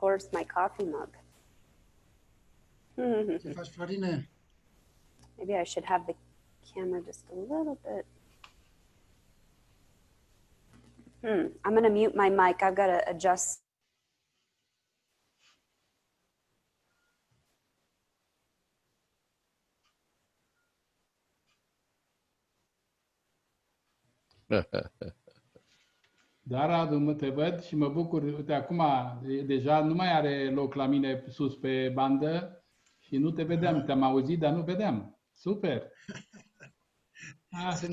course, my coffee mug. Ce faci, Florine? Maybe I should have the camera just a little bit. I'm going to mute my mic. I've got to adjust. Da, Radu, te văd și mă bucur. Uite, acum deja nu mai are loc la mine sus pe bandă și nu te vedeam. Te-am auzit, dar nu vedeam. Super!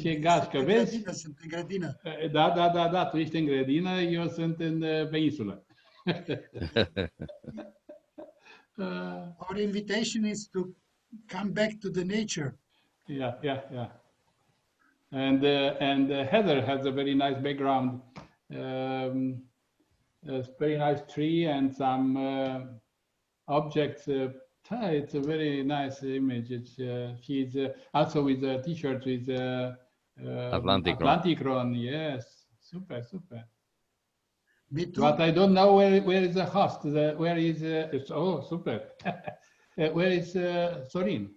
Ce gașcă, vezi? Sunt în grădină. Da, tu ești în grădină, eu sunt pe insulă. Our invitation is to come back to the nature. Yeah. And Heather has a very nice background. A very nice tree and some objects. It's a very nice image. She's also with a T-shirt with Atlantykron. Yes, super. Me too. But I don't know where is the host. Where is? Oh, super. Where is Sorin?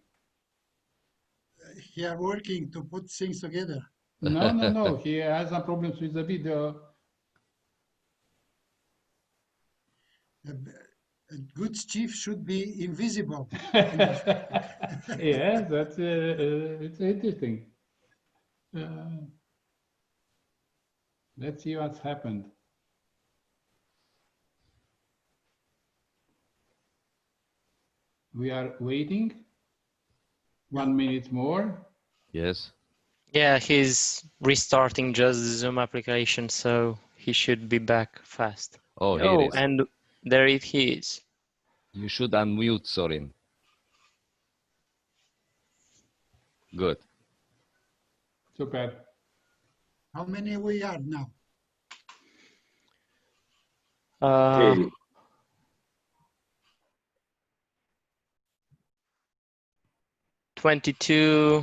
He are working to put things together. No. He has some problems with the video. A good chief should be invisible. Yeah, that's it's interesting. Let's see what's happened. We are waiting. 1 minute more. Yes. Yeah, he's restarting just the Zoom application, so he should be back fast. Oh, here it is. And there he is. You should unmute, Sorin. Good. Super. How many we are now? 22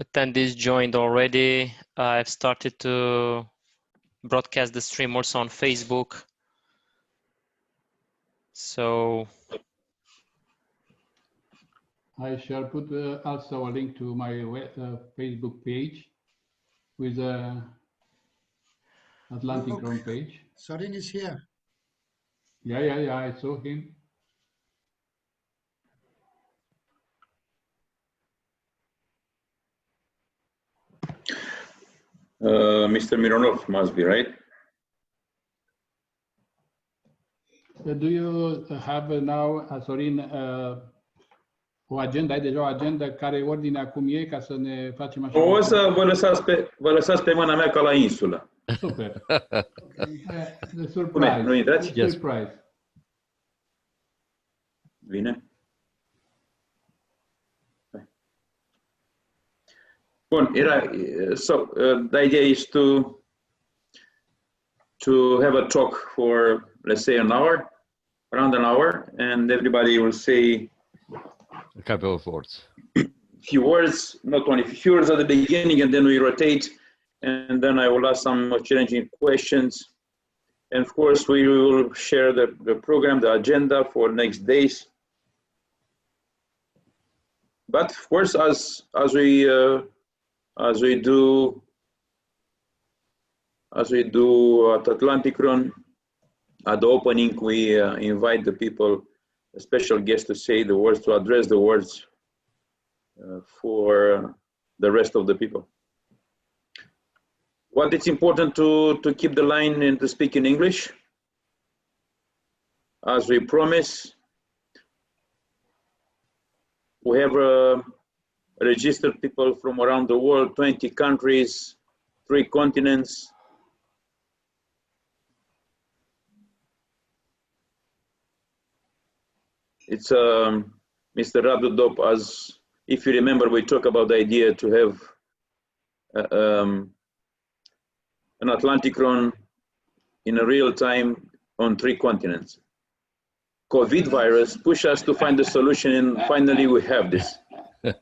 attendees joined already. I've started to broadcast the stream also on Facebook. So I shall put also a link to my Facebook page with the Atlantykron page. Sorin is here. Yeah, I saw him. Mr. Mironov must be, right? Do you have now, Sorin, o agenda? Ai deja o agenda? Care ordinea cum e, ca să ne facem așa? O să vă lăsați pe mâna mea ca la insulă. Super. The surprise. Nu intrați? Yes. Surprise. Bine. Bun, so the idea is to have a talk for, let's say, an hour, around an hour, and everybody will say a couple of words. Few words, not only few words at the beginning, and then we rotate, and then I will ask some challenging questions. And of course, we will share the program, the agenda for next days. But of course, as we do at Atlantykron, at the opening, we invite the people, a special guest, to say the words, to address the words for the rest of the people. What it's important to keep the line and to speak in English, as we promise. We have registered people from around the world, 20 countries, 3 continents. It's Mr. Radu Dop, as if you remember, we talked about the idea to have an Atlantykron in a real time on 3 continents. COVID virus pushed us to find a solution, and finally we have this.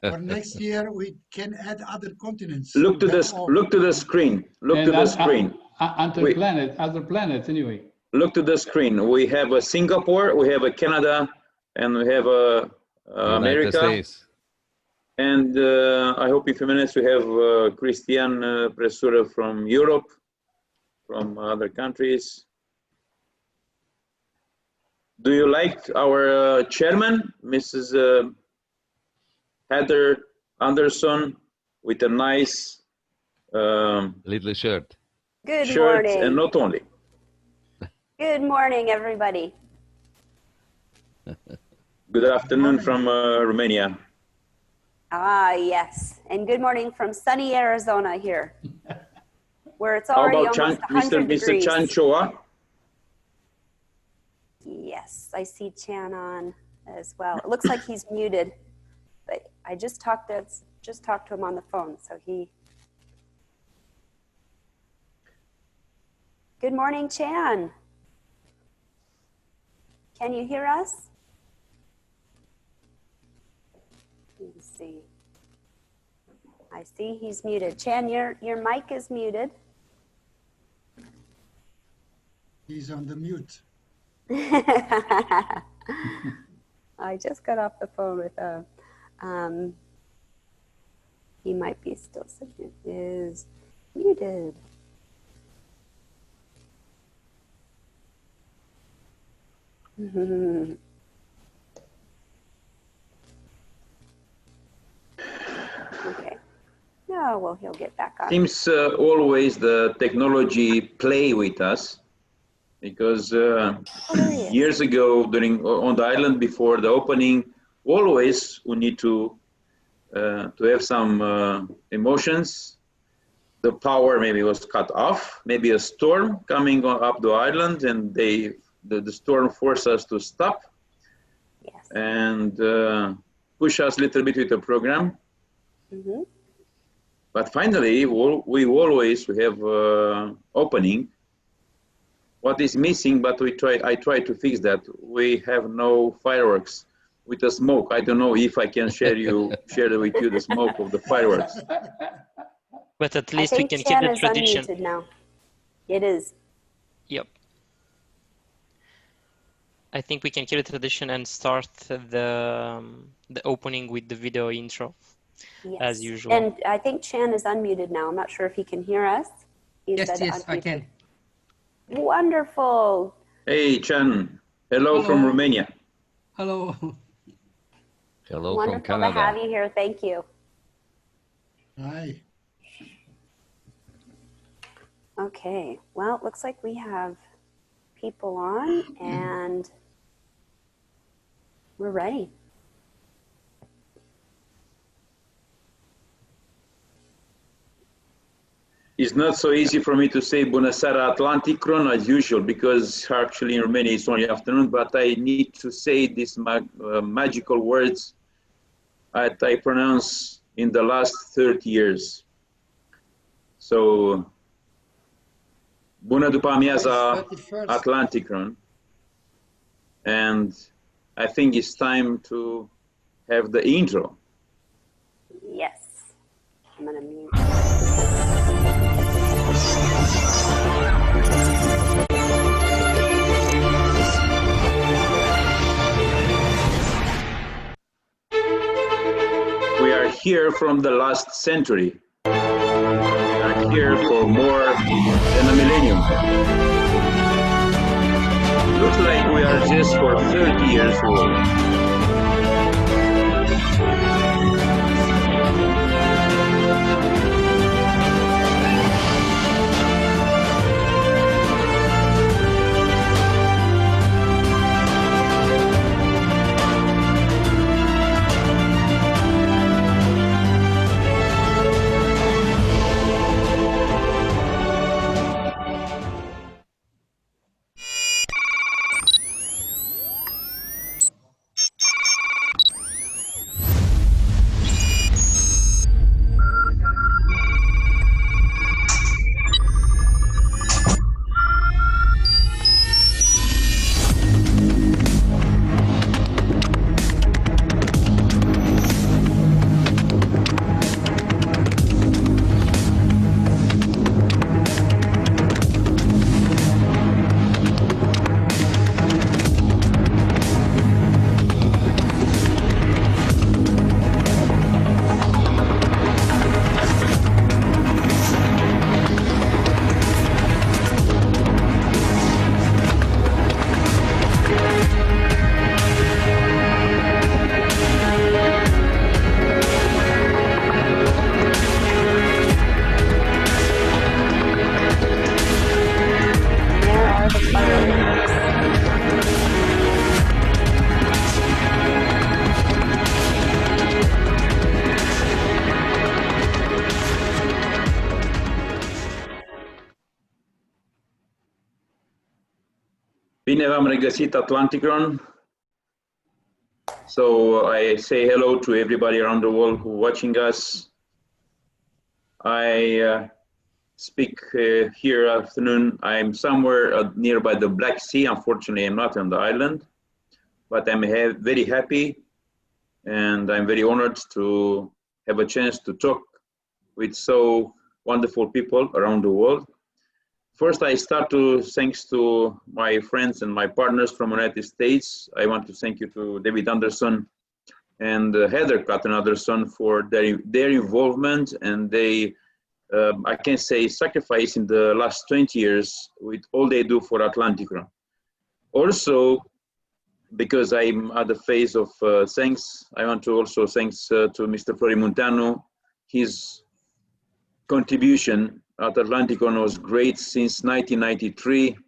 For next year, we can add other continents. Look to the screen. Look to the screen. Other planets anyway. look to the screen. We have a Singapore, we have a Canada, and we have a United America. States. And I hope in a few minutes we have Cristian Presură from Europe, from other countries. Do you like our chairman, Mrs. Heather Anderson, with a nice Little shirt. Good shirt, morning. and not only. Good morning, everybody. Good afternoon from Romania. Ah, yes. And good morning from sunny Arizona here, where it's How already about almost 100 Mr. degrees. Chanchoa? Yes, I see Chan on as well. It looks like he's muted, but I just talked to him on the phone, so he. Good morning, Chan. Can you hear us? Let's see. I see he's muted. Chan, your mic is muted. He's on the mute. I just got off the phone with he might be still sitting. Is muted. Okay. No, well, he'll get back on. Seems always the technology play with us, because Oh, there he is. years ago on the island before the opening, always we need to have some emotions. The power maybe was cut off, maybe a storm coming up the island, and the storm forced us to stop Yes. and push us a little bit with the program. Mm-hmm. But finally, we have opening. What is missing, but I try to fix that. We have no fireworks with the smoke. I don't know if I can share with you the smoke of the fireworks. But at I least we think can keep Chan the is tradition. unmuted now. It is. Yep. I think we can keep the tradition and start the opening with the video intro, Yes. as usual. And I think Chan is unmuted now. I'm not sure if he can hear us. He Yes, said yes, I unmuted. can. Wonderful. Hey, Chan. Hello from Hello. Romania. Hello. Hello from Wonderful to Canada. have you here. Thank you. Hi. Okay. Well, it looks like we have people on and we're ready. It's not so easy for me to say Bună seara Atlantykron as usual, because actually in Romania it's only afternoon, but I need to say these magical words that I pronounce in the last 30 years. So, Bună după amiaza 31st. Atlantykron. And I think it's time to have the intro. Yes. I'm going to mute. We are here from the last century. We are here for more than a millennium. Looks like we are just for 30 years old. Bine v-am regăsit, Atlantykron. So I say hello to everybody around the world who watching us. I speak here afternoon. I'm somewhere nearby the Black Sea. Unfortunately, I'm not on the island, but I'm very happy and I'm very honored to have a chance to talk with so wonderful people around the world. First, I start to thanks to my friends and my partners from the United States. I want to thank you to David Anderson and Heather Cotton Anderson for their involvement and they, I can say, sacrifice in the last 20 years with all they do for Atlantykron. Also, because I'm at the phase of thanks, I want to also thanks to Mr. Florin Munteanu. His contribution at Atlantykron was great since 1993.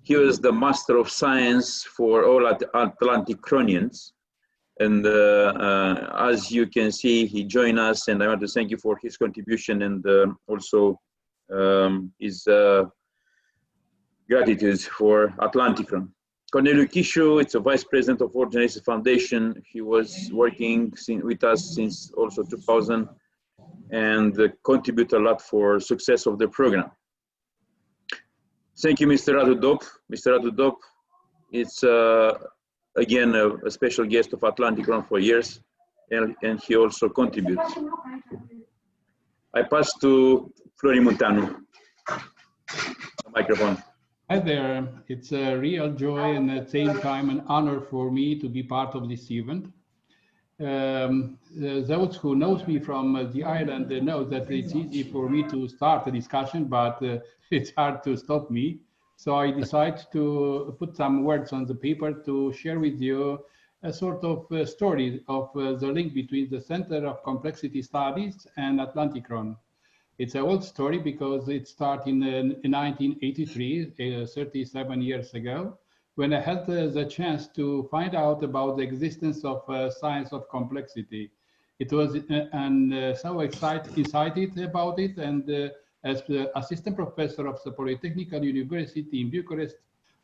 He was the master of science for all Atlantykronians. And as you can see, he joined us and I want to thank you for his contribution and also his gratitude for Atlantykron. Corneliu Chishu, it's a vice president of World Genesis Foundation. He was working with us since also 2000 and contribute a lot for success of the program. Thank you, Mr. Radu Dop. Mr. Radu Dop, it's again a special guest of Atlantykron for years, and he also contributes. I pass to Florin Munteanu. Microphone. Hi there. It's a real joy and at the same time an honor for me to be part of this event. Those who knows me from the island know that it's easy for me to start a discussion, but it's hard to stop me. So I decided to put some words on the paper to share with you a sort of story of the link between the Center of Complexity Studies and Atlantykron. It's an old story because it started in 1983, 37 years ago, when I had the chance to find out about the existence of science of complexity. It was so excited about it, and as the assistant professor of the Polytechnical University in Bucharest,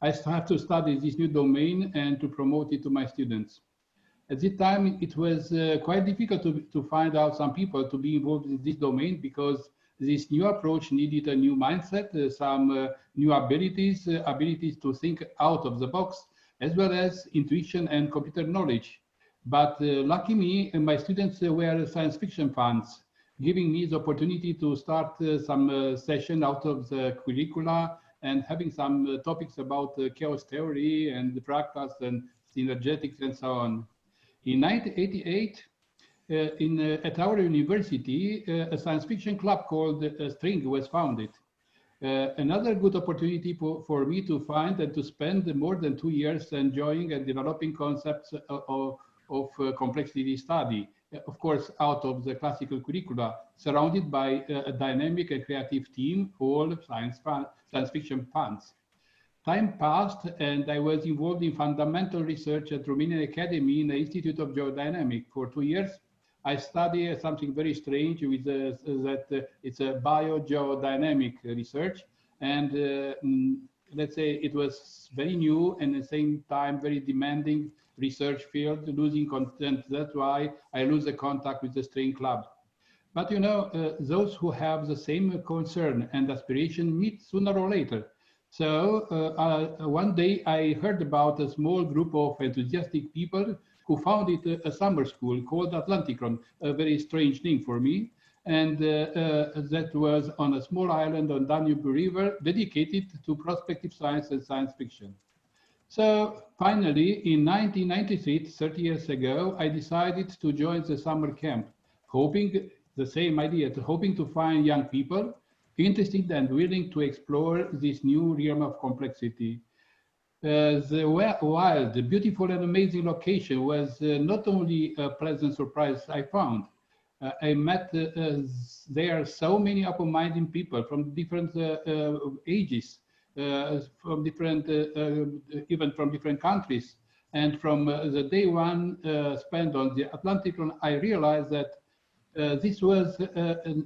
I started to study this new domain and to promote it to my students. At this time, it was quite difficult to find out some people to be involved in this domain because this new approach needed a new mindset, some new abilities to think out of the box, as well as intuition and computer knowledge. But lucky me, my students were science fiction fans, giving me the opportunity to start some session out of the curricula and having some topics about chaos theory and the practice and synergetics and so on. In 1988, at our university, a science fiction club called String was founded. Another good opportunity for me to find and to spend more than 2 years enjoying and developing concepts of complexity study, of course, out of the classical curricula, surrounded by a dynamic and creative team, all science fiction fans. Time passed and I was involved in fundamental research at Ruinele Academy in the Institute of Geodynamics for 2 years. I study something very strange with it's a biogeodynamic research, and let's say it was very new and at the same time very demanding research field, losing content. That's why I lose the contact with the String Club. But you know, those who have the same concern and aspiration meet sooner or later. So one day I heard about a small group of enthusiastic people who founded a summer school called Atlantykron, a very strange name for me. And that was on a small island on Danube River, dedicated to prospective science and science fiction. So finally, in 1993, 30 years ago, I decided to join the summer camp, hoping the same idea, hoping to find young people interested and willing to explore this new realm of complexity. The wild, beautiful and amazing location was not only a pleasant surprise I found. I met there so many open-minded people from different ages, from different, even from different countries. And from the day one spent on the Atlantykron, I realized that this was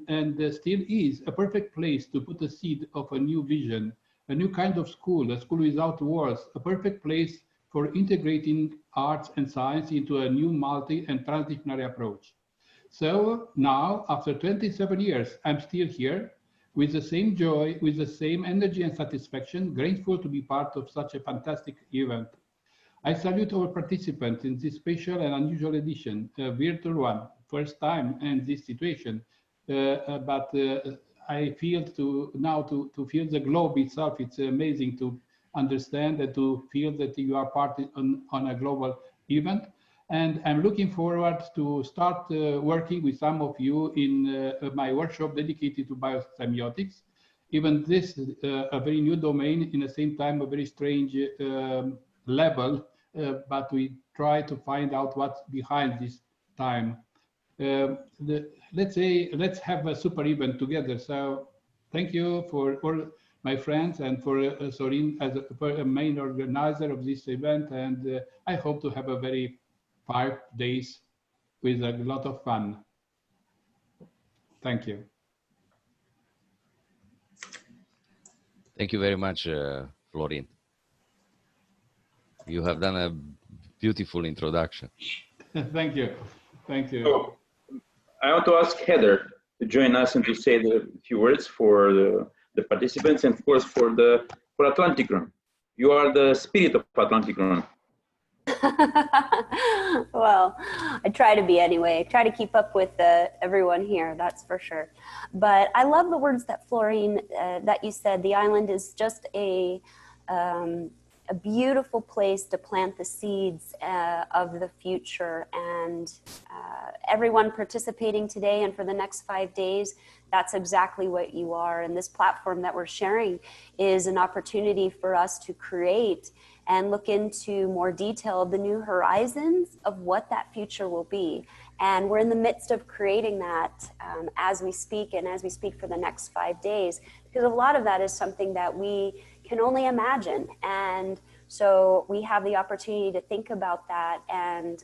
and still is a perfect place to put a seed of a new vision, a new kind of school, a school without walls, a perfect place for integrating arts and science into a new multi and transdisciplinary approach. So now, after 27 years, I'm still here with the same joy, with the same energy and satisfaction, grateful to be part of such a fantastic event. I salute all participants in this special and unusual edition, a virtual one, first time in this situation, but I feel to feel the globe itself. It's amazing to understand and to feel that you are part on a global event. And I'm looking forward to start working with some of you in my workshop dedicated to biosemiotics. Even this is a very new domain, in the same time, a very strange level, but we try to find out what's behind this time. Let's have a super event together. So thank you for all my friends and for Sorin as a main organizer of this event. And I hope to have a very 5 days with a lot of fun. Thank you. Thank you very much, Florin. You have done a beautiful introduction. Thank you. Thank you. So, I want to ask Heather to join us and to say the few words for the participants and of course for Atlantykron. You are the spirit of Atlantykron. Well, I try to be anyway. I try to keep up with everyone here, that's for sure. But I love the words that Florin, that you said. The island is just a beautiful place to plant the seeds of the future, and everyone participating today and for the next 5 days, that's exactly what you are. And this platform that we're sharing is an opportunity for us to create and look into more detail of the new horizons of what that future will be. And we're in the midst of creating that as we speak, and as we speak for the next 5 days, because a lot of that is something that we can only imagine. And so we have the opportunity to think about that and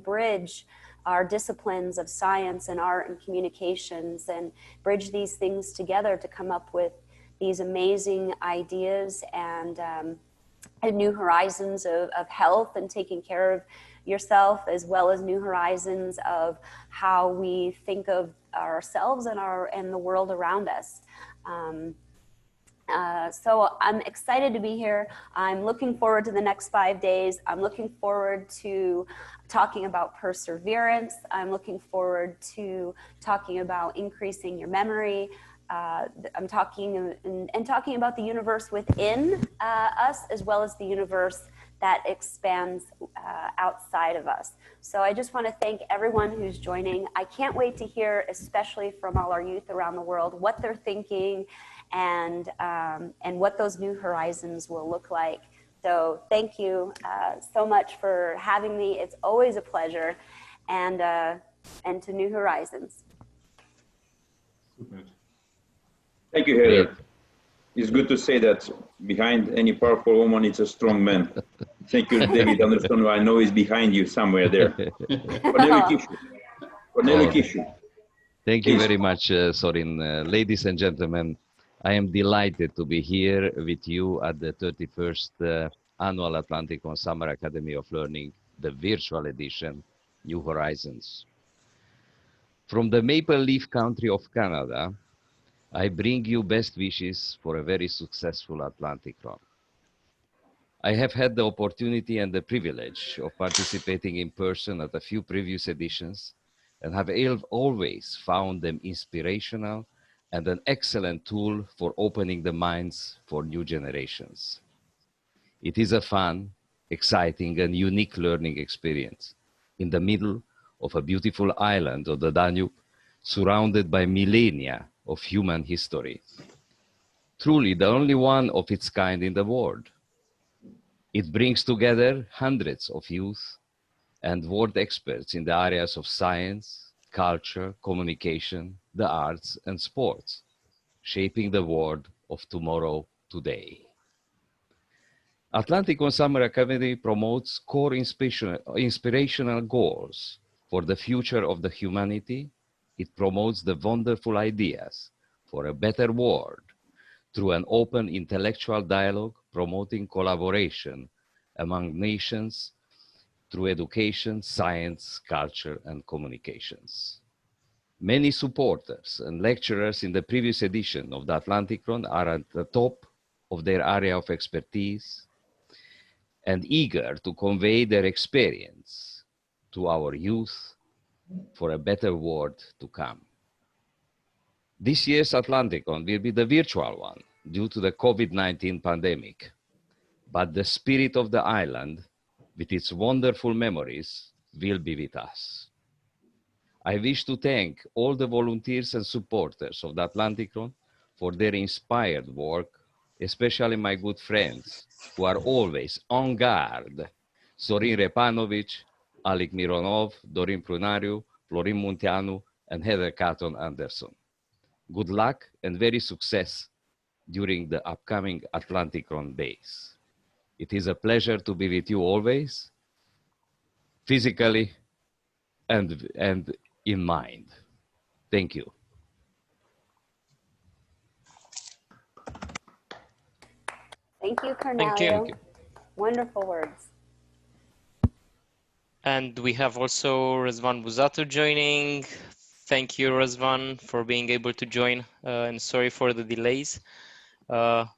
bridge our disciplines of science and art and communications, and bridge these things together to come up with these amazing ideas and new horizons of health and taking care of yourself, as well as new horizons of how we think of ourselves and the world around us. So I'm excited to be here. I'm looking forward to the next 5 days. I'm looking forward to talking about perseverance. I'm looking forward to talking about increasing your memory. I'm talking about the universe within us, as well as the universe that expands outside of us. So I just want to thank everyone who's joining. I can't wait to hear, especially from all our youth around the world, what they're thinking and what those new horizons will look like. So thank you so much for having me. It's always a pleasure, and to New Horizons. Super. Thank you, Heather. It's good to say that behind any powerful woman, it's a strong man. Thank you, David Anderson. I know he's behind you somewhere there. Thank you very much, Sorin. Ladies and gentlemen, I am delighted to be here with you at the 31st Annual Atlantykron Summer Academy of Learning, the virtual edition, New Horizons. From the Maple Leaf country of Canada, I bring you best wishes for a very successful Atlantykron. I have had the opportunity and the privilege of participating in person at a few previous editions, and have always found them inspirational and an excellent tool for opening the minds for new generations. It is a fun, exciting, and unique learning experience in the middle of a beautiful island of the Danube, surrounded by millennia of human history. Truly the only one of its kind in the world. It brings together hundreds of youth and world experts in the areas of science, culture, communication, the arts, and sports, shaping the world of tomorrow today. Atlantykron Summer Academy promotes core inspirational goals for the future of the humanity. It promotes the wonderful ideas for a better world through an open intellectual dialogue promoting collaboration among nations through education, science, culture, and communications. Many supporters and lecturers in the previous edition of the Atlantykron are at the top of their area of expertise and eager to convey their experience to our youth for a better world to come. This year's Atlantykron will be the virtual one due to the COVID-19 pandemic, but the spirit of the island, with its wonderful memories, will be with us. I wish to thank all the volunteers and supporters of the Atlantykron for their inspired work, especially my good friends who are always on guard: Sorin Repanovic, Alec Mironov, Dorin Prunariu, Florin Munteanu, and Heather Catton Anderson. Good luck and very success during the upcoming Atlantykron days. It is a pleasure to be with you always, physically and in mind. Thank you. Thank you, Cornelio. Thank you. Thank you. Wonderful words. And we have also Răzvan Buzatu joining. Thank you, Răzvan, for being able to join, and sorry for the delays.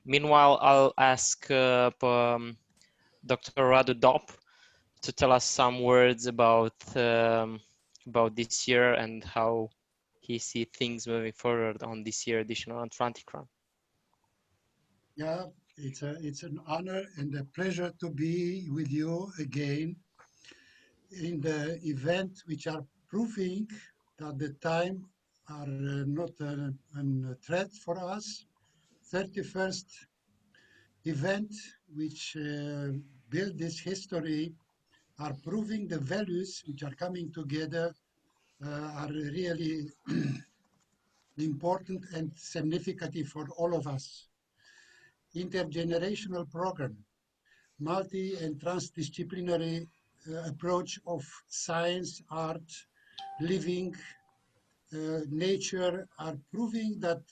Meanwhile, I'll ask Dr. Radu Dop to tell us some words about this year and how he sees things moving forward on this year edition of Atlantykron. Yeah, it's an honor and a pleasure to be with you again in the event which are proving that the time are not a threat for us. 31st event which build this history are proving the values which are coming together are really important and significant for all of us. Intergenerational program, multi and transdisciplinary approach of science, art, living, nature are proving that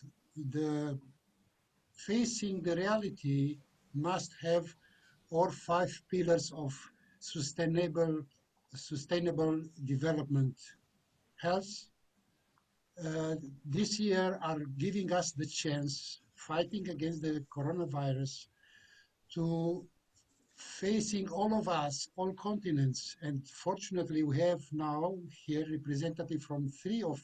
the facing the reality must have all 5 pillars of sustainable development. Health, this year are giving us the chance, fighting against the coronavirus, to facing all of us, all continents, and fortunately we have now here representative from 3 of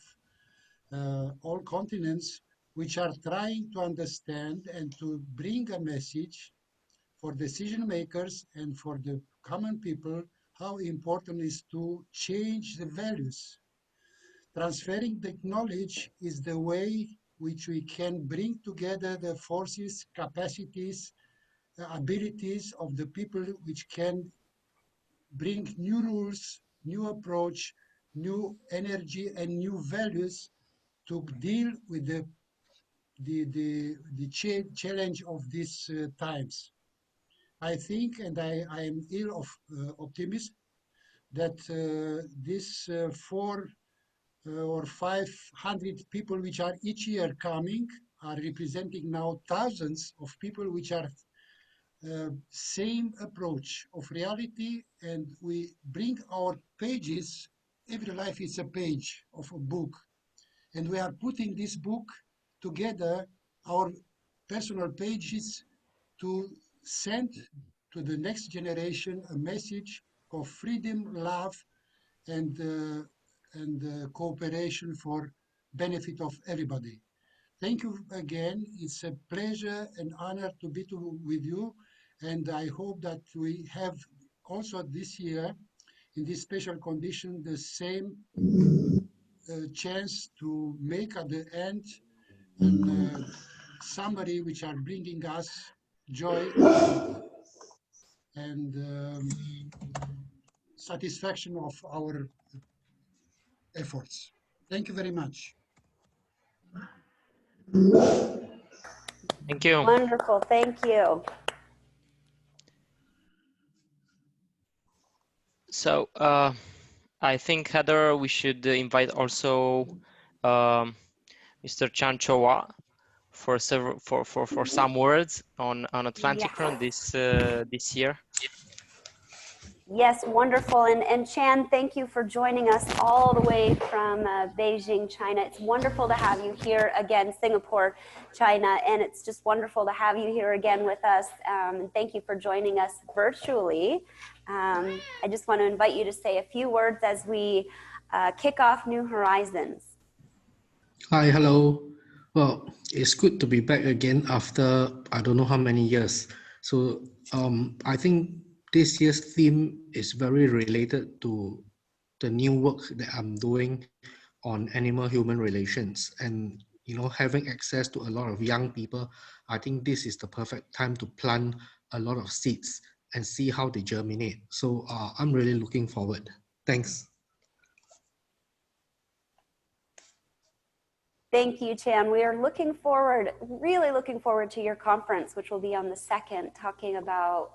all continents, which are trying to understand and to bring a message for decision makers and for the common people how important it is to change the values. Transferring the knowledge is the way which we can bring together the forces, capacities, abilities of the people which can bring new rules, new approach, new energy and new values to deal with the challenge of these times. I think, and I am ill of optimism, that this 400 or 500 people which are each year coming are representing now thousands of people which are same approach of reality, and we bring our pages. Every life is a page of a book, and we are putting this book together, our personal pages, to send to the next generation a message of freedom, love, and cooperation for benefit of everybody. Thank you again. It's a pleasure and honor to be with you, and I hope that we have also this year, in this special condition, the same chance to make at the end a summary which are bringing us joy and satisfaction of our efforts. Thank you very much. Thank you. Wonderful. Thank you. So I think, Heather, we should invite also Mr. Chan Chowa for some words on Atlantykron this year. Yes, wonderful. And Chan, thank you for joining us all the way from Beijing, China. It's wonderful to have you here again, Singapore, China, and it's just wonderful to have you here again with us. And thank you for joining us virtually. I just want to invite you to say a few words as we kick off New Horizons. Hi, hello. Well, it's good to be back again after I don't know how many years. So I think this year's theme is very related to the new work that I'm doing on animal-human relations. And, you know, having access to a lot of young people, I think this is the perfect time to plant a lot of seeds and see how they germinate. So I'm really looking forward. Thanks. Thank you, Chan. We are looking forward, really looking forward to your conference, which will be on the 2nd, talking about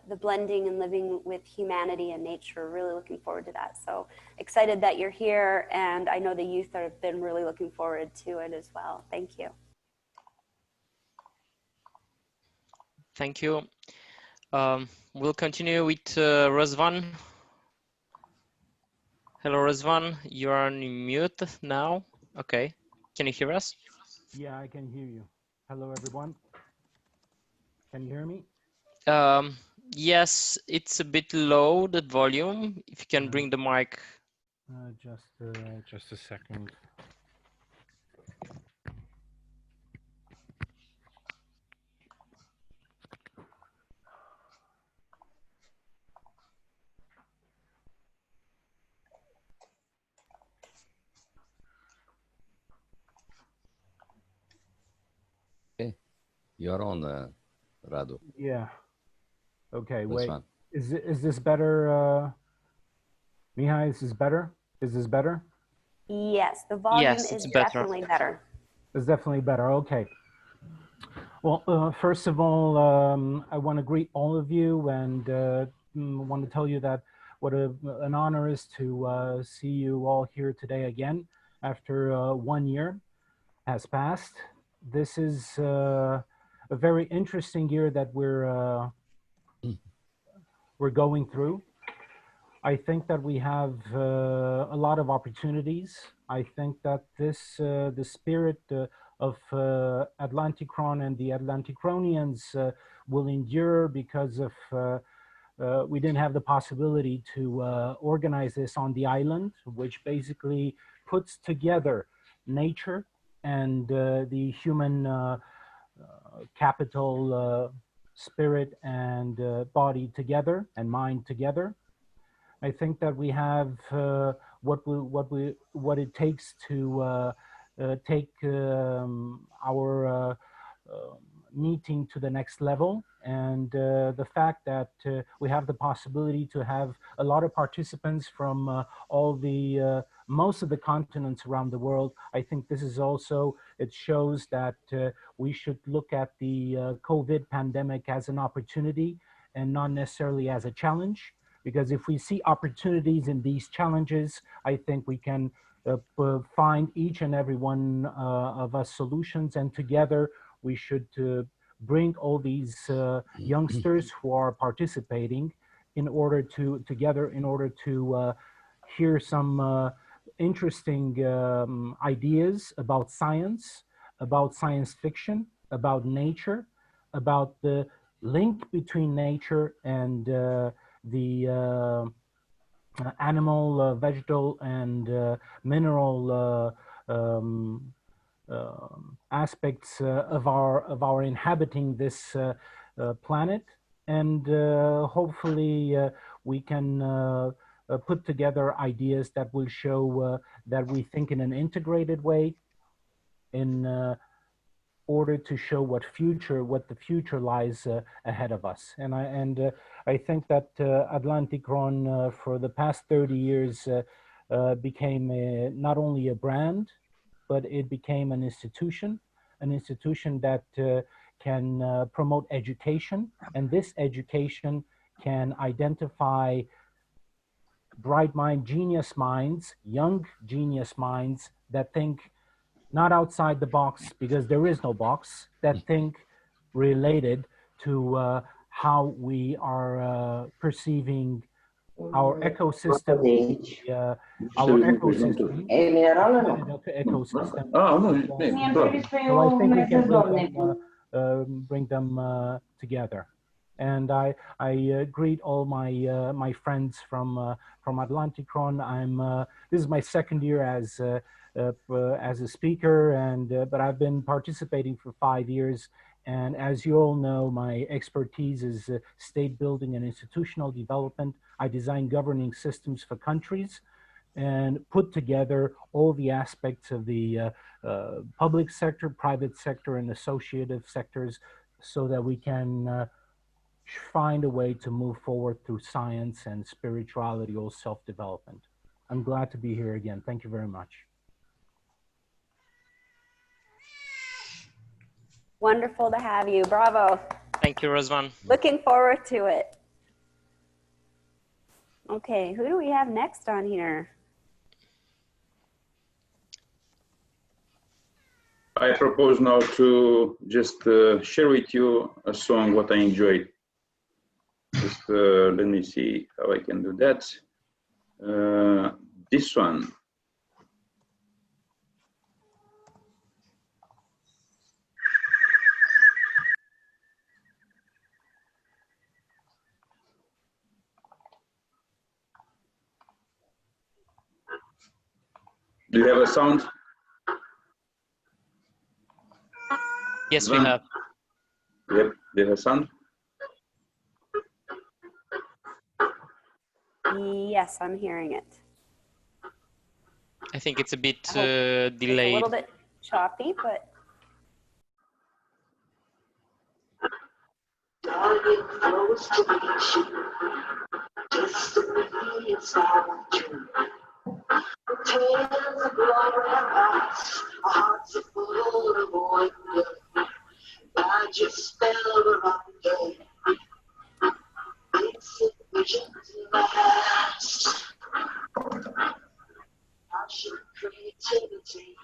the blending and living with humanity and nature. Really looking forward to that. So excited that you're here, and I know the youth have been really looking forward to it as well. Thank you. Thank you. We'll continue with Razvan. Hello, Razvan. You're on mute now. Okay. Can you hear us? Yeah, I can hear you. Hello, everyone. Can you hear me? Yes, it's a bit low, the volume. If you can bring the mic. Just a second. You're on, Radu. Yeah. Okay, That's wait. fine. Is this better? Mihai, is this better? Is this better? Yes, the volume Yes, is it's better. definitely better. It's definitely better. Okay. Well, first of all, I want to greet all of you and want to tell you that what an honor is to see you all here today again after 1 year has passed. This is a very interesting year that we're going through. I think that we have a lot of opportunities. I think that the spirit of Atlantykron and the Atlantykronians will endure because of we didn't have the possibility to organize this on the island, which basically puts together nature and the human capital, spirit and body together and mind together. I think that we have what it takes to take our meeting to the next level, and the fact that we have the possibility to have a lot of participants from all the most of the continents around the world. I think this is also, it shows that we should look at the COVID pandemic as an opportunity and not necessarily as a challenge. Because if we see opportunities in these challenges, I think we can find each and every one of us solutions, and together we should bring all these youngsters who are participating in order to hear some interesting ideas about science fiction, about nature, about the link between nature and the animal, vegetal, and mineral aspects of our inhabiting this planet, and hopefully we can put together ideas that will show that we think in an integrated way in order to show what the future lies ahead of us. And I think that Atlantykron for the past 30 years became not only a brand, but it became an institution that can promote education, and this education can identify bright mind, genius minds, young genius minds that think not outside the box, because there is no box, that think related to how we are perceiving our ecosystem, our ecosystem. So I think we can bring them together. And I greet all my friends from Atlantykron. This is my second year as a speaker, but I've been participating for 5 years. And as you all know, my expertise is state building and institutional development. I design governing systems for countries and put together all the aspects of the public sector, private sector, and associative sectors so that we can find a way to move forward through science and spirituality or self-development. I'm glad to be here again. Thank you very much. Wonderful to have you. Bravo. Thank you, Răzvan. Looking forward to it. Okay, who do we have next on here? I propose now to just share with you a song what I enjoyed. Just let me see how I can do that. This one. Do you have a sound? Yes, we have. Yep, do you have a sound? Yes, I'm hearing it. I think it's a bit It's delayed. a little bit choppy, but creativity,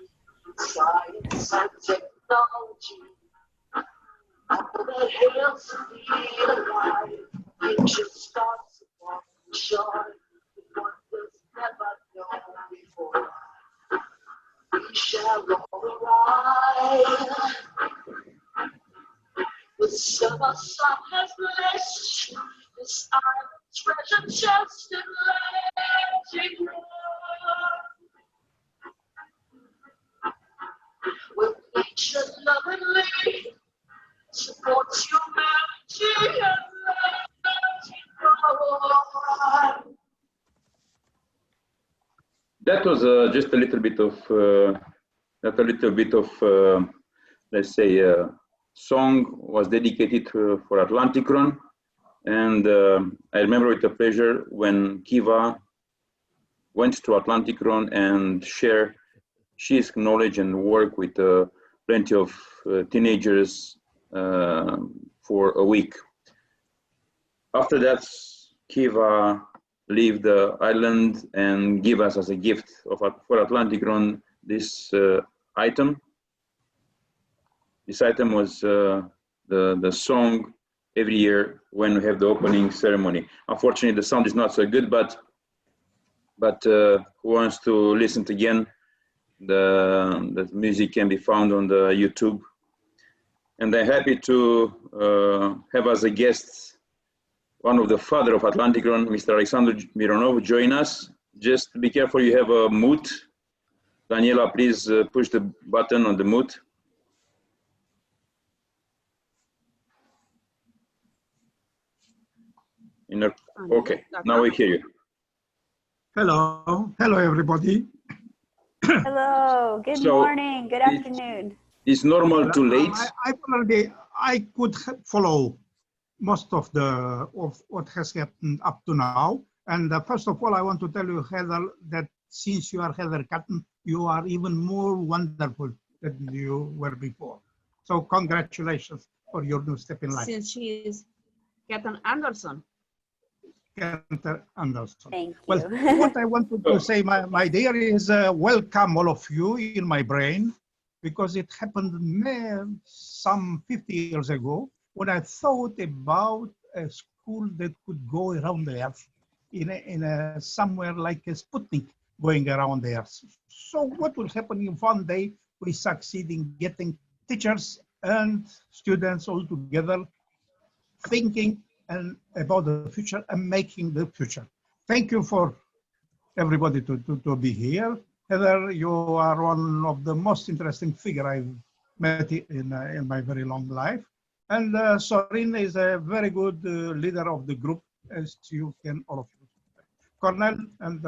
science and technology. All that helps me feel alive. It just starts to walk the shore. What was never known before. We shall all arrive. The summer sun has blessed this island treasure chest in Atlantykron. With nature lovingly supports humanity and That was just a little bit of, let's say, song was dedicated for Atlantykron. And I remember with a pleasure when Kiva went to Atlantykron and share his knowledge and work with plenty of teenagers for a week. After that, Kiva leave the island and give us as a gift for Atlantykron this item. This item was the song every year when we have the opening ceremony. Unfortunately, the sound is not so good, but who wants to listen to again, the music can be found on the YouTube. And I'm happy to have as a guest one of the father of Atlantykron, Mr. Alexandru Mironov, join us. Just be careful, you have a mute. Daniela, please push the button on the mute. Okay, now we hear you. Hello, everybody. hello, good morning, good afternoon. It's normal too late. I could follow most of what has happened up to now. And first of all, I want to tell you, Heather, that since you are Heather Cotton, you are even more wonderful than you were before. So congratulations for your new step in life. Since she is Captain Anderson. Captain Anderson. Thank you. Well, what I wanted to say, my dear, is welcome all of you in my brain. because it happened some 50 years ago when I thought about a school that could go around the earth in a somewhere like a Sputnik going around the earth. So what will happen if one day we succeed in getting teachers and students all together thinking and about the future and making the future. Thank you for everybody to be here. Heather, you are one of the most interesting figure I've met in my very long life. And Sorin is a very good leader of the group, as you can all of you. Cornel and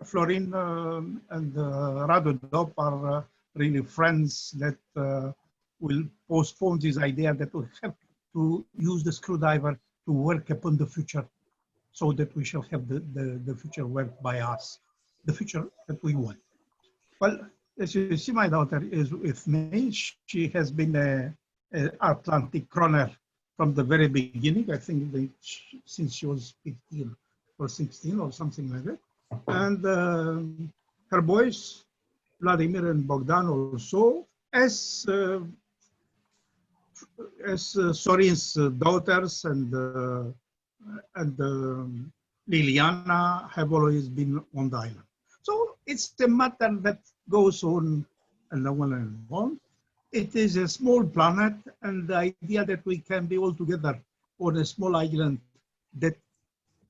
Florin and Radu Dop are really friends that will postpone this idea that we have to use the screwdriver to work upon the future so that we shall have the future work by us, the future that we want. Well, as you see, my daughter is with me. She has been an Atlantykroner from the very beginning. I think since she was 15 or 16 or something like that. And her boys, Vladimir and Bogdan, also, as Sorin's daughters and Liliana have always been on the island. So it's a matter that goes on and on and on. It is a small planet, and the idea that we can be all together on a small island that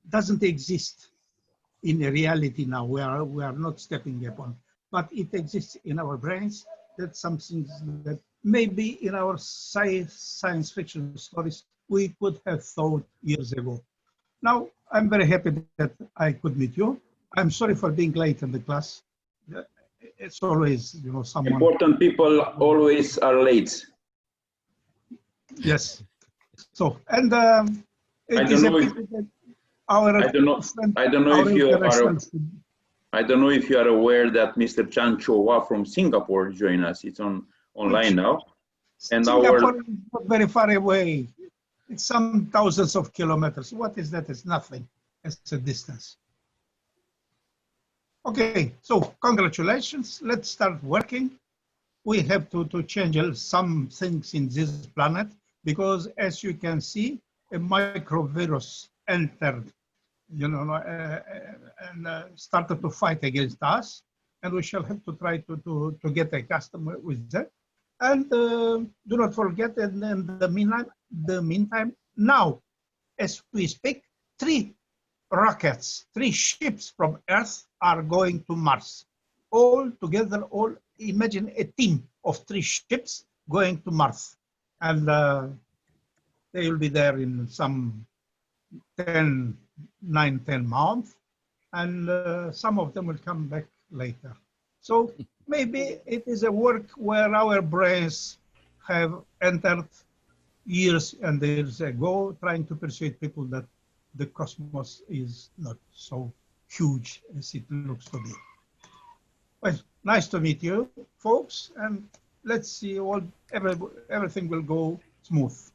doesn't exist in reality now, we are not stepping upon, but it exists in our brains. That's something that maybe in our science fiction stories we could have thought years ago. Now, I'm very happy that I could meet you. I'm sorry for being late in the class. It's always, you know, someone. Important people always are late. Yes. So, and it is a pity that I don't know if you are aware that Mr. Chan Chowa from Singapore joined us. It's online now. And Singapore is not very far away. It's some thousands of kilometers. What is that? It's nothing. It's a distance. Okay, so congratulations. Let's start working. We have to change some things in this planet because, as you can see, a microvirus entered, you know, and started to fight against us, and we shall have to try to get accustomed with that. And do not forget, in the meantime, now, as we speak, 3 rockets, 3 ships from Earth are going to Mars. All together, imagine a team of 3 ships going to Mars. And they will be there in some 9, 10 months. And some of them will come back later. So maybe it is a work where our brains have entered years and years ago, trying to persuade people that the cosmos is not so huge as it looks to be. Well, nice to meet you, folks, and let's see, everything will go smooth.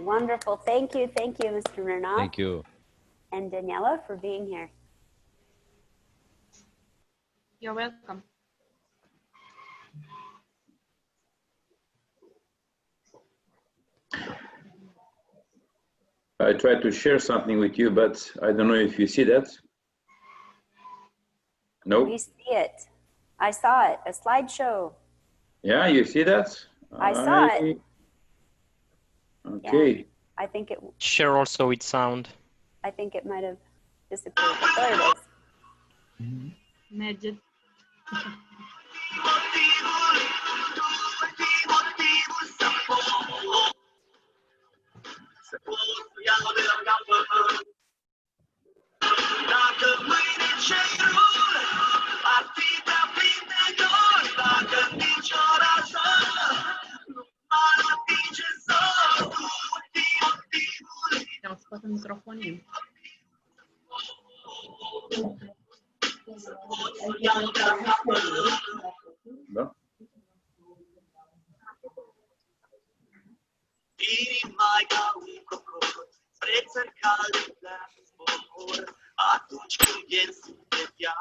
Wonderful. Thank you, Mr. Renat. Thank you. And Daniela for being here. You're welcome. I tried to share something with you, but I don't know if you see that. No? We see it. I saw it, a slideshow. Yeah, you see that? I saw it. Okay. Yeah, I think it. Share also with sound. I think it might have disappeared. But there it is. Magic. Am scos în microfonie. Da? Atunci când e în suflet ea,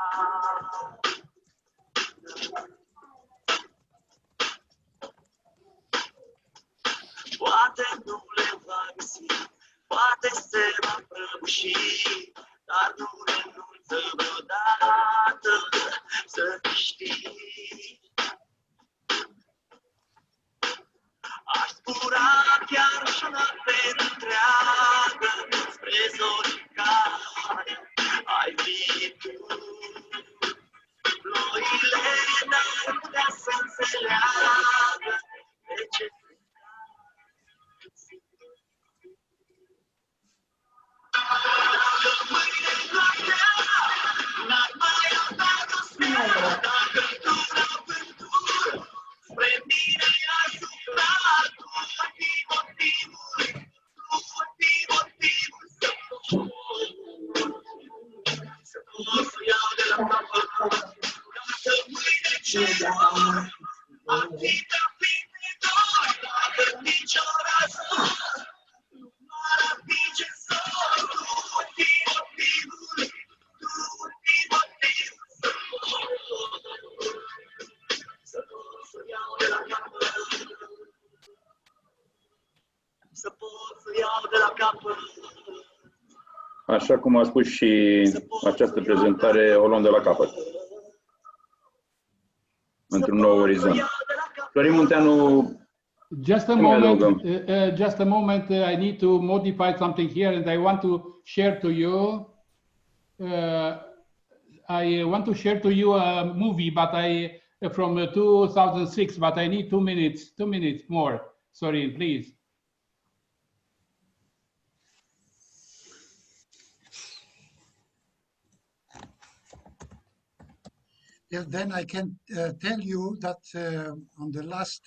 Poate nu le va găsi, poate se va prăbuși, dar nu renunță vreodată, să știi. Aș zbura chiar și una pe întreagă, spre zori în care ai venit tu. Ploile n-ar putea să înțeleagă de ce mâine noaptea n-ar mai avea doseală, dacă într-una vântură spre mine asupra, tu ar fi motivul, tu ar fi motivul să pot să iau de la capăt. Dacă mâine cerul ar fi trafit pe doi, dacă nicio razon nu m-ar atinge în sol, tu ar fi motivul, tu ar fi motivul să pot să iau de la capăt, să pot să iau de la capăt. Așa cum a spus și această prezentare, o luăm de la capăt. Într-un nou orizont. Florin Munteanu, Just a moment, just a moment. I need to modify something here, and I want to share to you. I want to share to you a movie, but from 2006. But I need 2 minutes. 2 minutes more. Sorry, please. Yeah, then I can tell you that on the last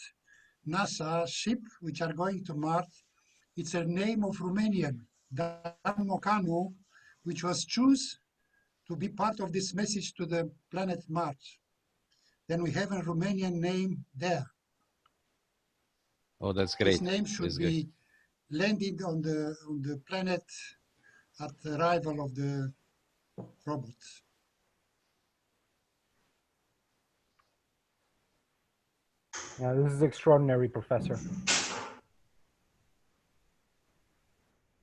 NASA ship, which are going to Mars, it's a name of Romanian, Danube, which was chosen to be part of this message to the planet Mars. Then we have a Romanian name there. Oh, that's great. This name should be landing on the planet at the arrival of the robots. Yeah, this is extraordinary, Professor.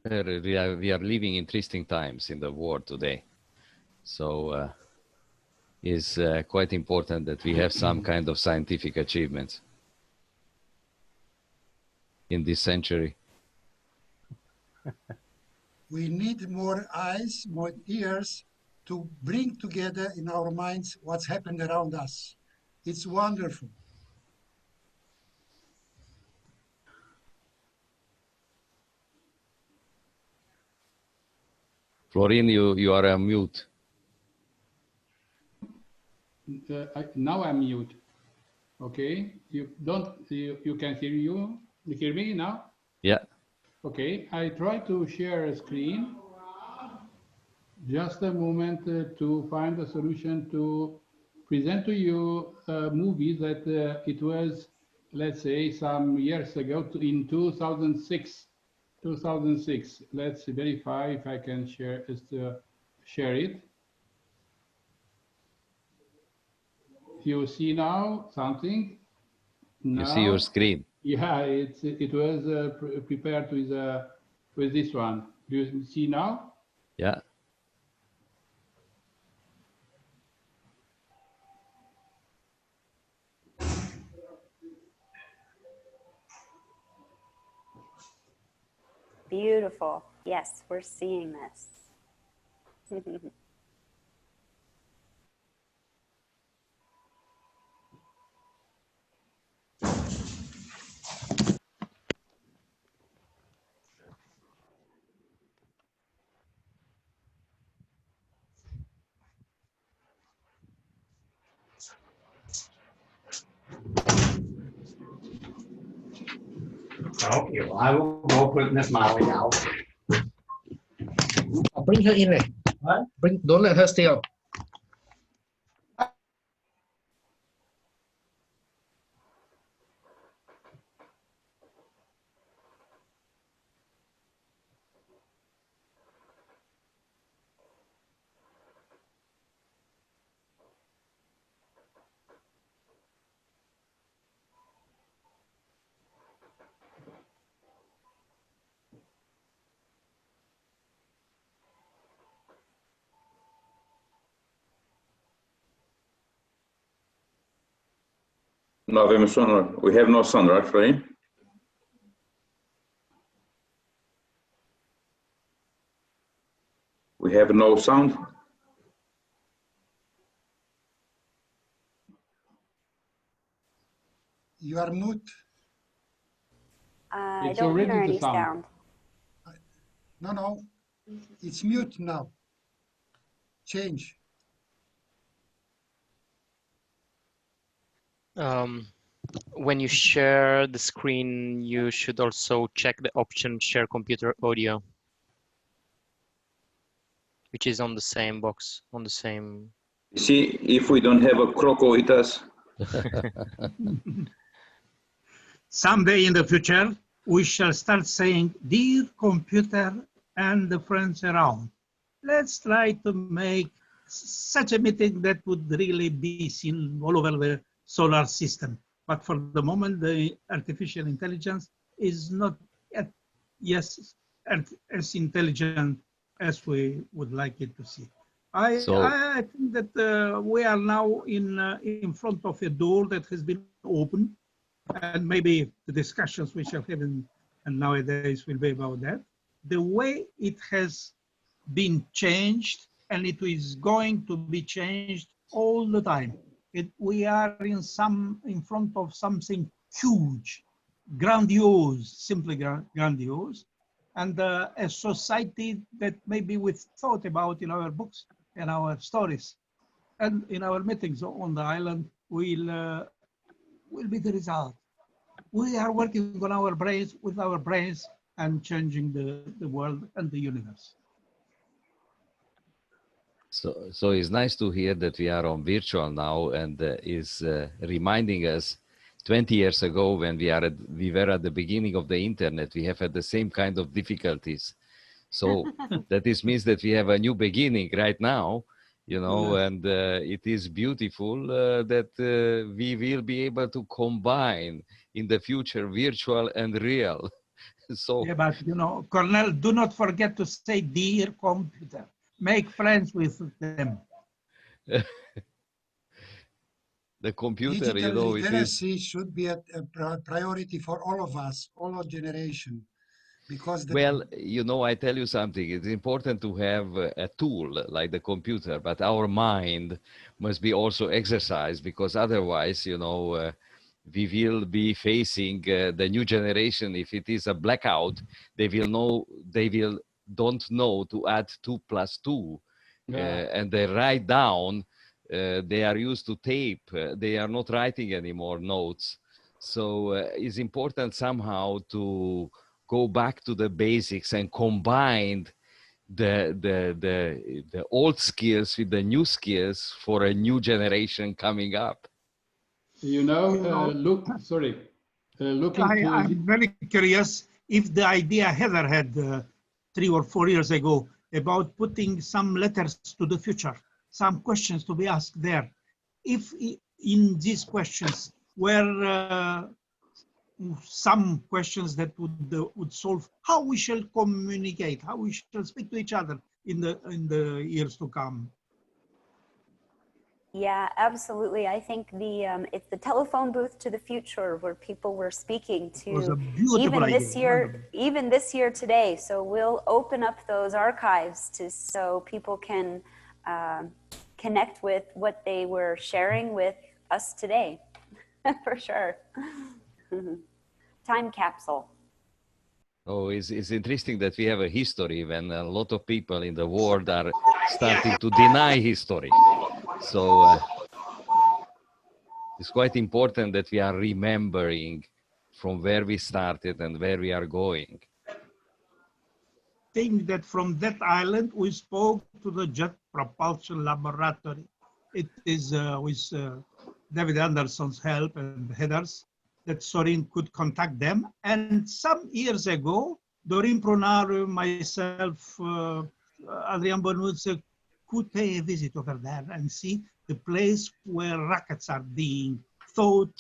We are living interesting times in the world today. So it's quite important that we have some kind of scientific achievements in this century. We need more eyes, more ears to bring together in our minds what's happened around us. It's wonderful. Florin, you are on mute. Now I'm mute. Okay, you can hear me now? Yeah. Okay, I try to share a screen. Just a moment to find a solution to present to you a movie that it was, let's say, some years ago in 2006. 2006. Let's verify if I can share it. You see now something? Now, you see your screen. Yeah, it was prepared with this one. Do you see now? Yeah. Beautiful. Yes, we're seeing this. Okay, well, I will go put Miss Molly out. Bring her in. What? Don't let her stay out. Nu avem son. We have no sound, right, Florin? We have no sound. You are mute. I It's don't already hear the any sound. sound. No. It's mute now. Change. When you share the screen, you should also check the option share computer audio, which is on the same box, on the same. See, if we don't have a croco with us. Someday in the future, we shall start saying, dear computer and the friends around, let's try to make such a meeting that would really be seen all over the solar system. But for the moment, the artificial intelligence is not yet, as intelligent as we would like it to see. I think that we are now in front of a door that has been opened, and maybe the discussions we shall have and nowadays will be about that. The way it has been changed, and it is going to be changed all the time. We are in front of something huge, grandiose, simply grandiose, and a society that maybe we thought about in our books and our stories, and in our meetings on the island will be the result. We are working on our brains, with our brains, and changing the world and the universe. So it's nice to hear that we are on virtual now, and is reminding us 20 years ago when we were at the beginning of the internet, we have had the same kind of difficulties. So that means that we have a new beginning right now, you know, yes. And it is beautiful that we will be able to combine in the future virtual and real. So yeah, but you know, Cornel, do not forget to say dear computer. Make friends with them. The computer, Digital you know, literacy should be a priority for all of us, all our generation. Because well, you know, I tell you something, it's important to have a tool like the computer, but our mind must be also exercised, because otherwise, you know, we will be facing the new generation. If it is a blackout, they don't know to add 2 + 2, and they write down, they are used to tape, they are not writing anymore notes. So it's important somehow to go back to the basics and combine the old skills with the new skills for a new generation coming up. You know, I'm very curious if the idea Heather had 3 or 4 years ago about putting some letters to the future, some questions to be asked there. If in these questions were some questions that would solve how we shall communicate, how we shall speak to each other in the years to come. Yeah, absolutely. I think it's the telephone booth to the future where people were speaking to even this year today. So we'll open up those archives so people can connect with what they were sharing with us today, for sure. Time capsule. Oh, it's interesting that we have a history when a lot of people in the world are starting to deny history. So it's quite important that we are remembering from where we started and where we are going. I think that from that island we spoke to the Jet Propulsion Laboratory. It is with David Anderson's help and Heather's that Sorin could contact them. And some years ago, Dorin Pronaru, myself, Adrian Bonucci could pay a visit over there and see the place where rockets are being thought,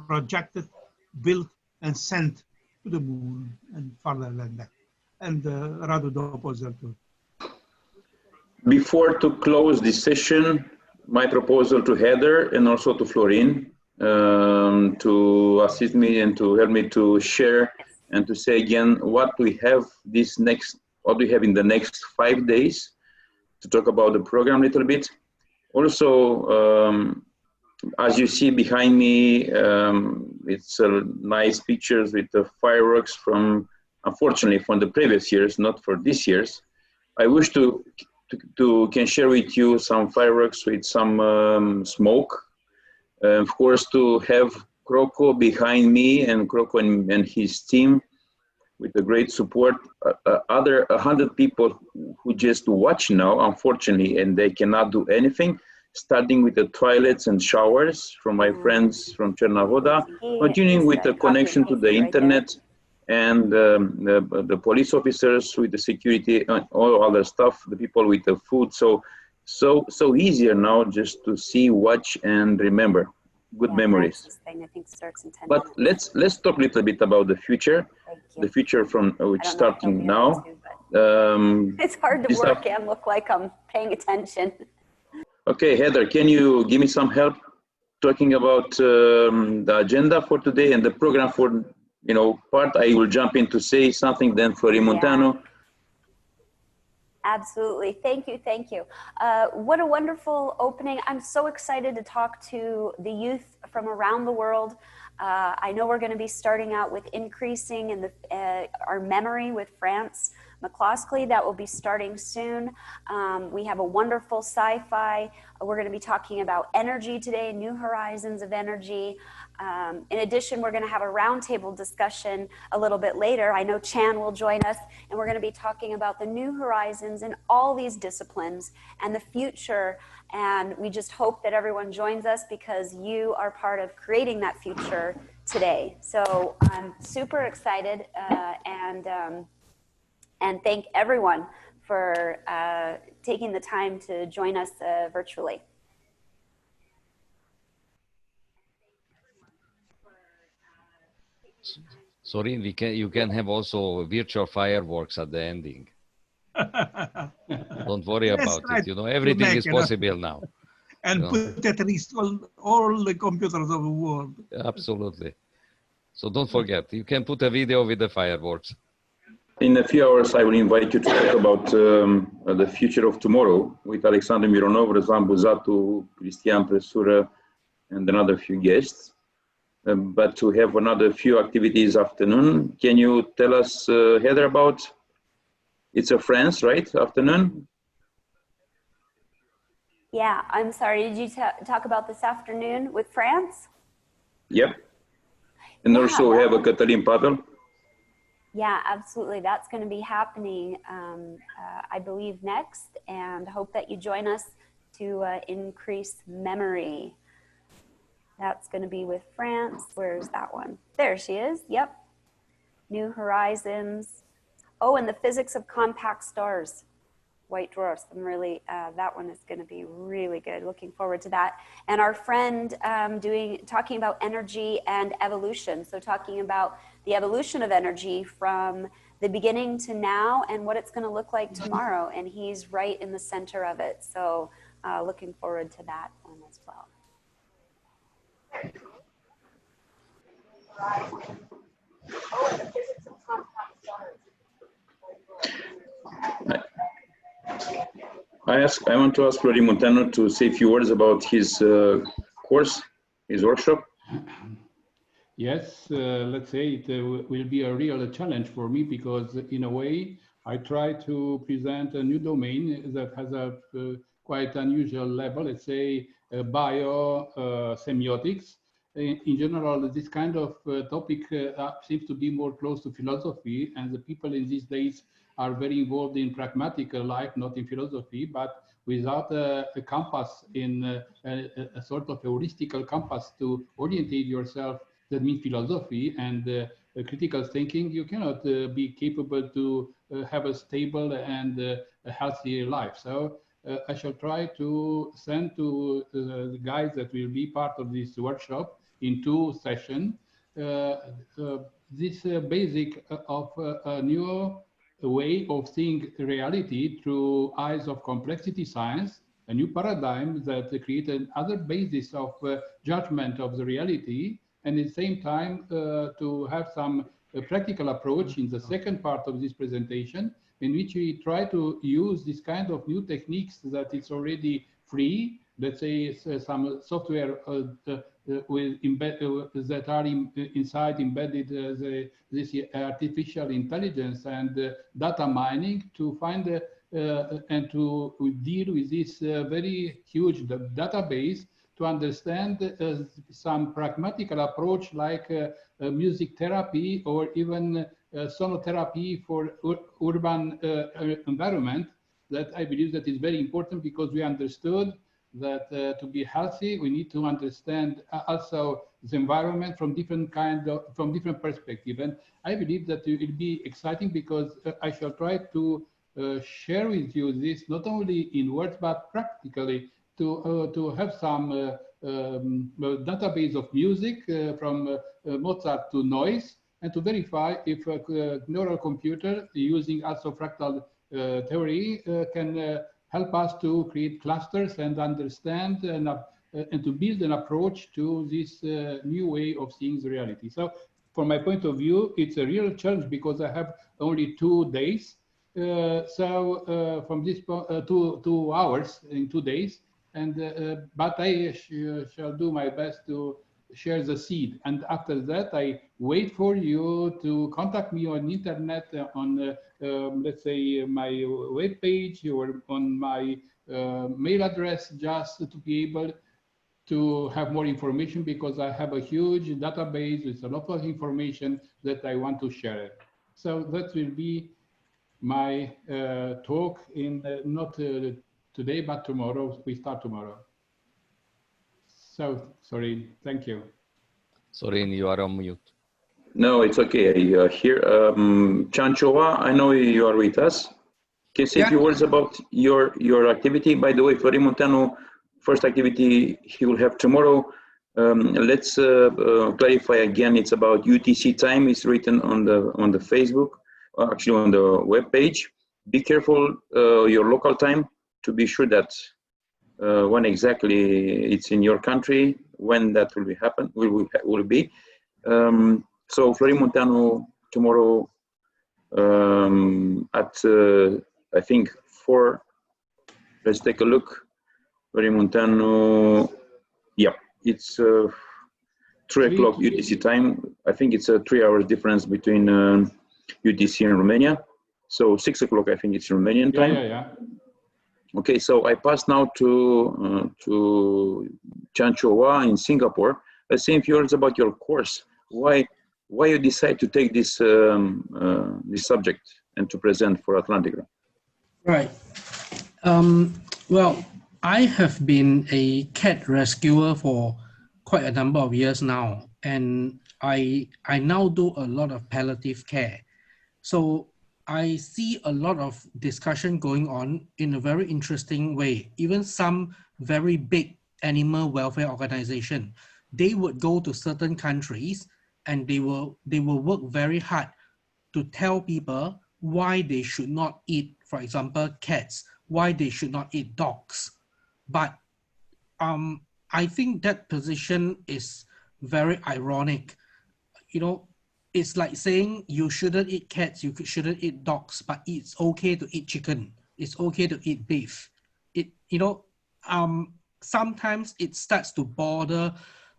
projected, built, and sent to the moon and further than that. And Radu Dopozel too. Before to close this session, my proposal to Heather and also to Florin, to assist me and to help me to share and to say again what we have what we have in the next 5 days, to talk about the program a little bit. Also, as you see behind me, it's nice pictures with the fireworks from, unfortunately, from the previous years, not for this year's. I wish to can share with you some fireworks with some smoke. Of course, to have Croco behind me and Croco and his team with the great support. Other 100 people who just watch now, unfortunately, and they cannot do anything, starting with the toilets and showers from my friends from Chernavoda, continuing with the connection to the internet, and the police officers with the security and all other stuff, the people with the food. So easier now just to see, watch, and remember. Good memories. Thing, I think, starts in 10 but minutes. let's talk a little bit about the future. The future from which starting now. It's hard to work and look like I'm paying attention. Okay, Heather, can you give me some help talking about the agenda for today and the program for, part? I will jump in to say something, then Florin Munteanu. Absolutely. Thank you. Thank you. What a wonderful opening. I'm so excited to talk to the youth from around the world. I know we're going to be starting out with increasing in our memory with France McCloskey. That will be starting soon. We have a wonderful sci-fi. We're going to be talking about energy today, new horizons of energy. In addition, we're going to have a roundtable discussion a little bit later. I know Chan will join us, and we're going to be talking about the new horizons in all these disciplines and the future. And we just hope that everyone joins us because you are part of creating that future today. So I'm super excited and thank everyone for taking the time to join us virtually. Sorry, you can have also virtual fireworks at the ending. Don't worry about it. Everything is possible now. And put at risk all the computers of the world. Absolutely. So don't forget, you can put a video with the fireworks. In a few hours, I will invite you to talk about the future of tomorrow with Alexandru Mironov, Răzvan Buzatu, Cristian Presură, and another few guests. But to have another few activities afternoon. Can you tell us, Heather, about, it's a France, right, afternoon? Yeah, I'm sorry, did you talk about this afternoon with France? Yep. And also we have a Cătălin Pavel. Yeah, absolutely. That's going to be happening, I believe, next, and hope that you join us to increase memory. That's going to be with France. Where's that one? There she is. Yep. New horizons. Oh, and the physics of compact stars, white dwarfs. I'm really, that one is going to be really good. Looking forward to that. And our friend talking about energy and evolution. So talking about the evolution of energy from the beginning to now and what it's going to look like tomorrow. And he's right in the center of it. So looking forward to that one as well. I want to ask Florin Munteanu to say a few words about his course, his workshop. Yes, let's say it will be a real challenge for me because in a way I try to present a new domain that has a quite unusual level, let's say semiotics. In general, this kind of topic seems to be more close to philosophy, and the people in these days are very involved in pragmatic life, not in philosophy, but without a compass, in a sort of heuristical compass to orientate yourself. That means philosophy and critical thinking. You cannot be capable to have a stable and a healthy life. So I shall try to send to the guys that will be part of this workshop in 2 sessions this basic of a new way of seeing reality through eyes of complexity science, a new paradigm that creates another basis of judgment of the reality, and at the same time to have some practical approach in the second part of this presentation, in which we try to use this kind of new techniques that it's already free, let's say some software with that are inside embedded this artificial intelligence and data mining to find and to deal with this very huge database to understand some pragmatical approach like music therapy or even sonotherapy for urban environment, that I believe that is very important, because we understood that to be healthy, we need to understand also the environment from different perspective. And I believe that it will be exciting, because I shall try to share with you this not only in words but practically to have some database of music from Mozart to noise, and to verify if a neural computer using also fractal theory can help us to create clusters and understand and to build an approach to this new way of seeing the reality. So from my point of view, it's a real challenge, because I have only 2 days. From this 2 hours in 2 days, and but I shall do my best to share the seed. And after that, I wait for you to contact me on internet, on let's say my web page or on my mail address, just to be able to have more information, because I have a huge database with a lot of information that I want to share. So that will be my talk in not today, but tomorrow. We start tomorrow. So, sorry, thank you. Sorin, you are on mute. No, it's okay. Here, Chanchoa, I know you are with us. Can you say a few words about your activity? By the way, Florin Munteanu, first activity he will have tomorrow. Let's clarify again. It's about UTC time. It's written on the Facebook, actually on the web page. Be careful your local time to be sure that when exactly it's in your country, when that will be happen, will be. So Florin Munteanu tomorrow at I think 4. Let's take a look. Florin Munteanu, yeah, it's 3 o'clock UTC time. I think it's a 3 hours difference between UTC and Romania. So 6 o'clock, I think it's Romanian time. Yeah. Okay, so I pass now to Chanchoa in Singapore. Let's say a few words about your course. Why you decide to take this this subject and to present for Atlantykron? Right. Well, I have been a cat rescuer for quite a number of years now, and I now do a lot of palliative care. So I see a lot of discussion going on in a very interesting way. Even some very big animal welfare organization, they would go to certain countries and they will work very hard to tell people why they should not eat, for example, cats, why they should not eat dogs. But I think that position is very ironic. You know, it's like saying you shouldn't eat cats, you shouldn't eat dogs, but it's okay to eat chicken. It's okay to eat beef. Sometimes it starts to border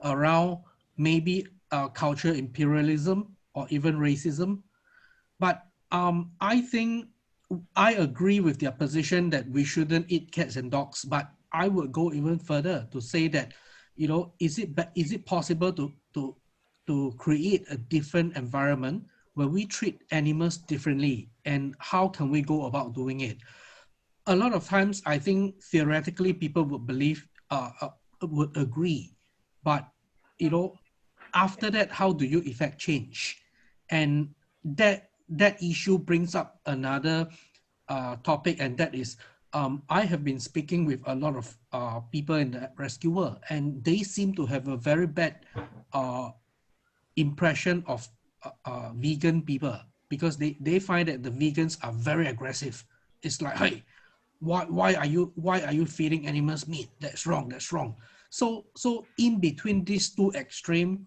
around maybe cultural imperialism or even racism. But I think I agree with their position that we shouldn't eat cats and dogs, but I would go even further to say that, is it possible to create a different environment where we treat animals differently, and how can we go about doing it? A lot of times, I think theoretically people would believe, would agree, but after that, how do you effect change? And that issue brings up another topic, and that is, I have been speaking with a lot of people in the rescue world, and they seem to have a very bad impression of vegan people, because they find that the vegans are very aggressive. It's like, hey, why are you feeding animals meat? That's wrong. So in between these two extremes,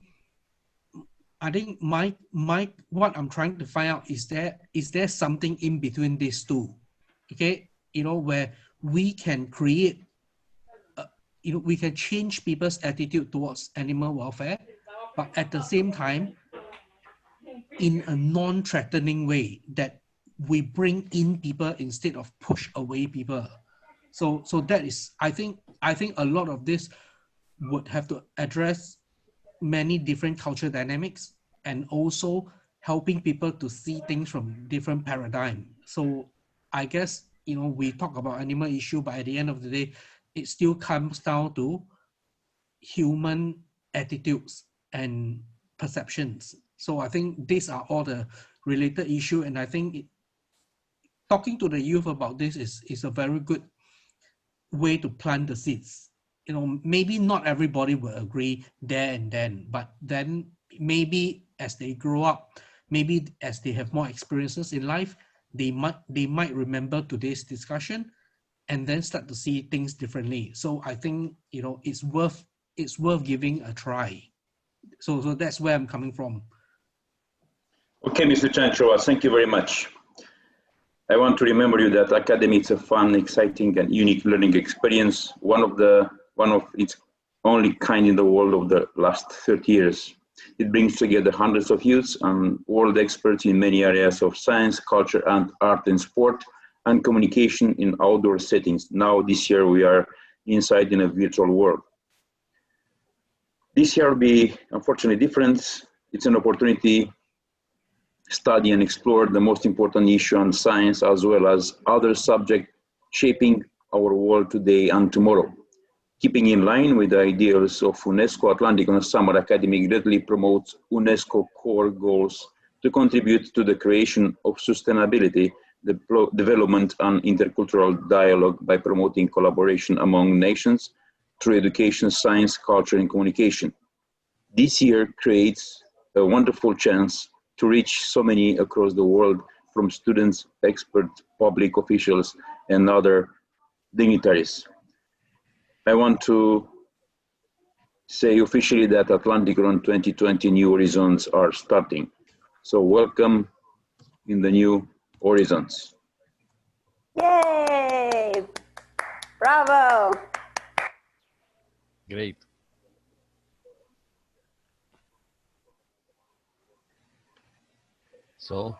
I think what I'm trying to find out is there something in between these two, okay? Where we can create, we can change people's attitude towards animal welfare, but at the same time, in a non-threatening way, that we bring in people instead of push away people. So that is, I think a lot of this would have to address many different cultural dynamics and also helping people to see things from different paradigm. So I guess, we talk about animal issue, but at the end of the day, it still comes down to human attitudes and perceptions. So I think these are all the related issue. And I think talking to the youth about this is a very good way to plant the seeds. Maybe not everybody will agree there and then, but then maybe as they grow up, maybe as they have more experiences in life, they might remember today's discussion and then start to see things differently. So I think, it's worth giving a try. So that's where I'm coming from. Okay, Mr. Chanchoa, thank you very much. I want to remember you that Academy is a fun, exciting, and unique learning experience, one of its only kind in the world of the last 30 years. It brings together hundreds of youths and world experts in many areas of science, culture, and art and sport, and communication in outdoor settings. Now, this year, we are inside in a virtual world. This year will be unfortunately different. It's an opportunity to study and explore the most important issue on science, as well as other subjects shaping our world today and tomorrow. Keeping in line with the ideals of UNESCO, Atlantykron Summer Academy greatly promotes UNESCO core goals to contribute to the creation of sustainability, the development and intercultural dialogue by promoting collaboration among nations through education, science, culture, and communication. This year creates a wonderful chance to reach so many across the world, from students, experts, public officials, and other dignitaries. I want to say officially that Atlantykron 2020 New Horizons are starting. So welcome in the new horizons. Yay! Bravo! Great. So,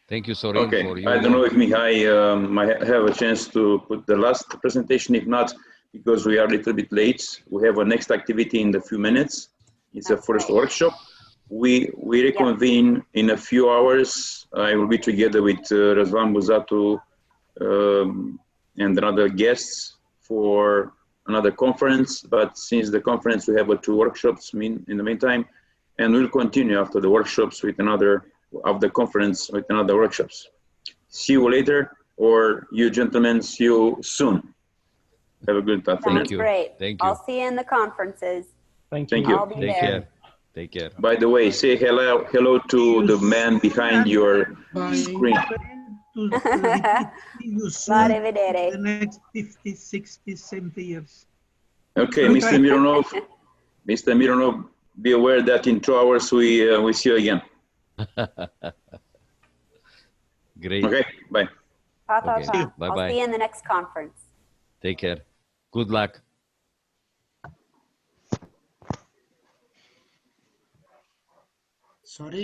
thank you, Sorin, Okay, for your I don't know if Mihai might have a chance to put the last presentation. If not, because we are a little bit late, we have a next activity in a few minutes. It's a first workshop. We reconvene in a few hours. I will be together with Răzvan Buzatu and another guests for another conference. But since the conference, we have two workshops in the meantime, and we'll continue after the workshops with another, of the conference with another workshops. See you later, or you gentlemen, see you soon. Have a good afternoon. Sounds great. Thank you. I'll see you in the conferences. Thank you. I'll be Take there. care. Take care. By the way, say hello to the man behind your screen. Va rivedere. The next 50, 60, 70 years. Okay, Mr. Mironov, be aware that in 2 hours we see you again. Great. Okay, bye. Okay. Bye-bye. I'll see you in the next conference. Take care. Good luck. Sorry.